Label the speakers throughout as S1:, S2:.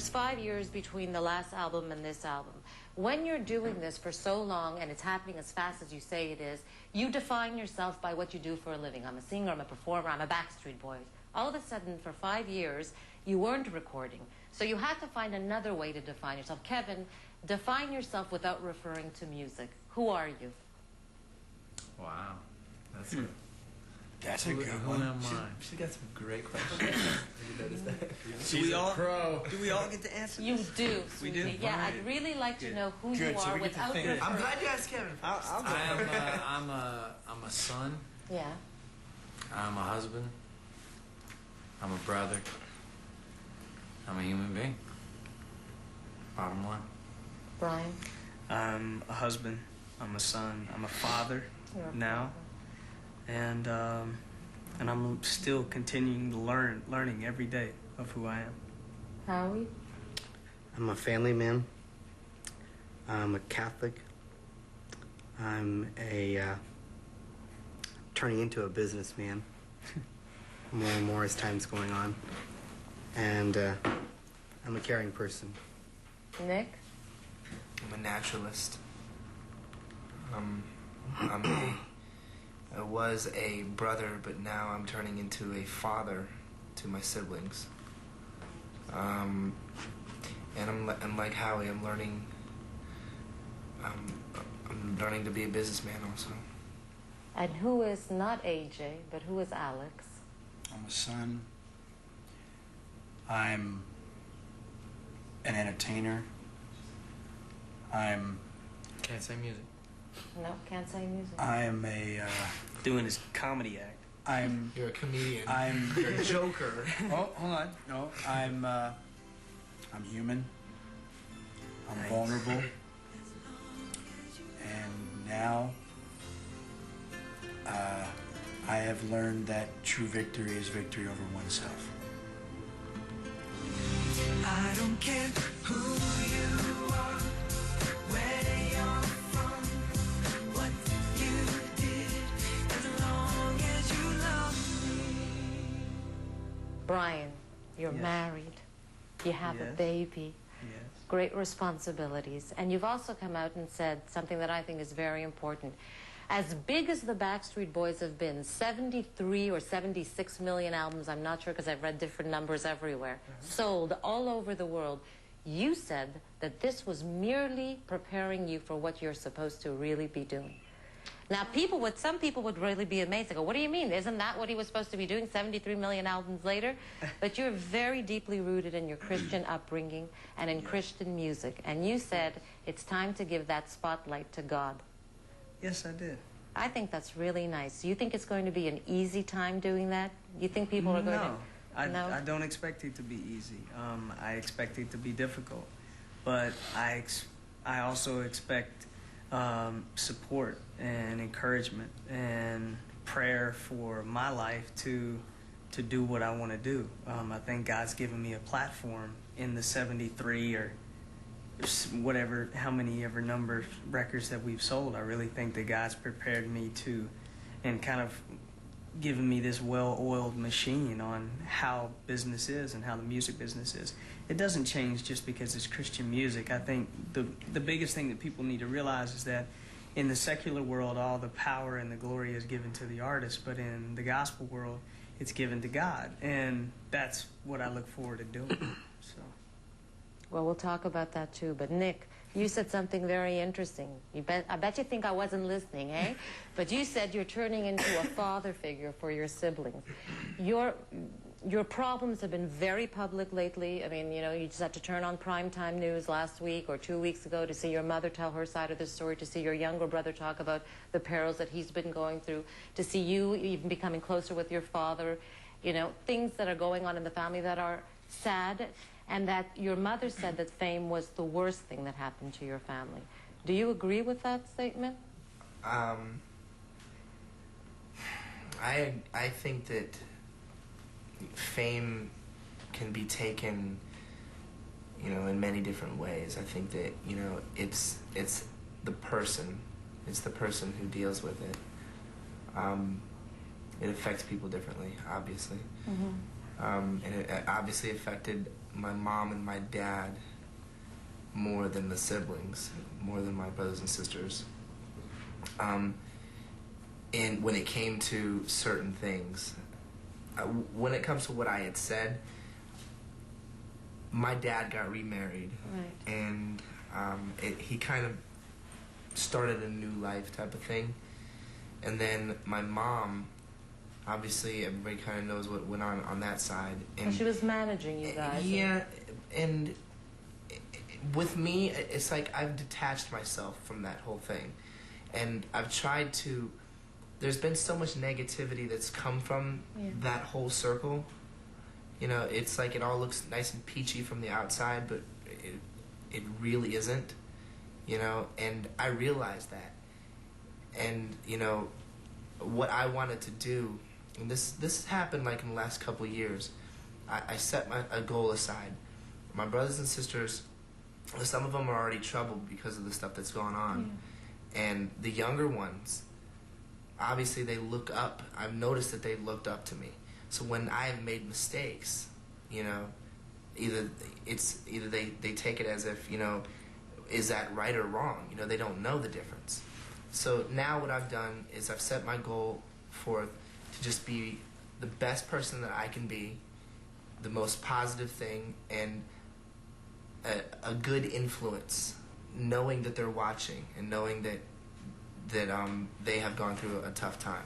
S1: There's 5 years between the last album and this album. When you're doing this for so long and it's happening as fast as you say it is, you define yourself by what you do for a living. I'm a singer, I'm a performer, I'm a Backstreet Boy. All of a sudden, for 5 years, you weren't recording. So you had to find another way to define yourself. Kevin, define yourself without referring to music. Who are you?
S2: Wow. That's
S3: That's a good one.
S2: She got some great questions. Did you notice that?
S3: She's a pro.
S4: Do we all get to answer
S1: You
S4: this?
S1: do,
S4: We do?
S1: sweetie. Yeah,
S4: Right.
S1: I'd really like to know who
S3: Good,
S1: you
S3: so
S1: are
S3: we get to
S1: without
S3: think.
S1: referring.
S2: I'm glad you asked Kevin.
S4: I'll go.
S5: I'm a son.
S1: Yeah.
S5: I'm a husband. I'm a brother. I'm a human being. Bottom line.
S1: Brian?
S4: I'm a husband. I'm a son. I'm a father
S1: You're a
S4: now. And I'm still continuing to learning every day of who I am.
S1: Howie?
S6: I'm a family man. I'm a Catholic. I'm turning into a businessman more and more as time's going on. And I'm a caring person.
S1: Nick?
S2: I'm a naturalist. I was a brother, but now I'm turning into a father to my siblings. And I'm like Howie. I'm learning to be a businessman also.
S1: And who is not AJ, but who is Alex?
S3: I'm a son. I'm an entertainer.
S5: Can't say music.
S1: No, can't say music.
S3: I am a
S4: Doing his comedy act.
S2: You're a comedian.
S3: You're
S2: a joker.
S3: Oh, hold on. No, I'm human. I'm
S4: Nice.
S3: vulnerable. And now I have learned that true victory is victory over oneself.
S7: I don't care who you are, where you're from, what you did, as long as you love me.
S1: Brian, you're
S4: Yes.
S1: married. You have a
S4: Yes.
S1: baby.
S4: Yes.
S1: Great responsibilities. And you've also come out and said something that I think is very important. As big as the Backstreet Boys have been, 73 or 76 million albums, I'm not sure because I've read different numbers everywhere, sold all over the world, you said that this was merely preparing you for what you're supposed to really be doing. Now, some people would really be amazed. They go, what do you mean? Isn't that what he was supposed to be doing 73 million albums later? But you're very deeply rooted in your Christian upbringing and in Christian music. And you said it's time to give that spotlight to God.
S4: Yes, I did.
S1: I think that's really nice. You think it's going to be an easy time doing that? You think people are going to... No?
S4: I don't expect it to be easy. I expect it to be difficult. But I also expect support and encouragement and prayer for my life to do what I want to do. I think God's given me a platform in the 73 or whatever, how many ever number records that we've sold. I really think that God's prepared me to, and kind of given me this well-oiled machine on how business is and how the music business is. It doesn't change just because it's Christian music. I think the biggest thing that people need to realize is that in the secular world, all the power and the glory is given to the artist, but in the gospel world, it's given to God. And that's what I look forward to doing. So.
S1: Well, we'll talk about that too. But Nick, you said something very interesting. I bet you think I wasn't listening, eh? But you said you're turning into a father figure for your siblings. Your problems have been very public lately. I mean, you know, you just had to turn on primetime news last week or 2 weeks ago to see your mother tell her side of the story, to see your younger brother talk about the perils that he's been going through, to see you even becoming closer with your father. You know, things that are going on in the family that are sad. And that your mother said that fame was the worst thing that happened to your family. Do you agree with that statement?
S2: I think that fame can be taken, you know, in many different ways. I think that, you know, it's the person who deals with it. It affects people differently, obviously. Mm-hmm. And it obviously affected my mom and my dad more than the siblings, more than my brothers and sisters. And when it came to certain things, when it comes to what I had said, my dad got remarried,
S1: Right.
S2: and he kind of started a new life type of thing. And then my mom, obviously everybody kind of knows what went on that side.
S1: And she was managing you guys.
S2: Yeah, and with me, it's like I've detached myself from that whole thing. And I've tried to, there's been so much negativity that's come from that whole circle. You know, it's like it all looks nice and peachy from the outside, but it really isn't, you know, and I realized that. And, you know, what I wanted to do, and this happened like in the last couple of years, I set a goal aside. My brothers and sisters, some of them are already troubled because of the stuff that's going on. And the younger ones, obviously they look up. I've noticed that they looked up to me. So when I have made mistakes, you know, either they take it as if, you know, is that right or wrong? You know, they don't know the difference. So now what I've done is I've set my goal forth to just be the best person that I can be, the most positive thing, and a good influence, knowing that they're watching and knowing that they have gone through a tough time.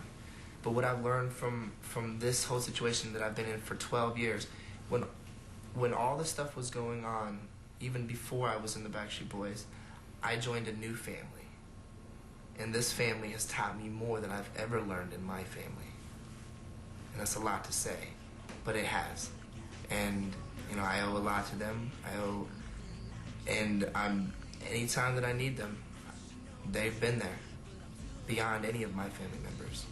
S2: But what I've learned from this whole situation that I've been in for 12 years, when all this stuff was going on, even before I was in the Backstreet Boys, I joined a new family. And this family has taught me more than I've ever learned in my family. And that's a lot to say, but it has. And, you know, I owe a lot to them. And anytime that I need them, they've been there, beyond any of my family members.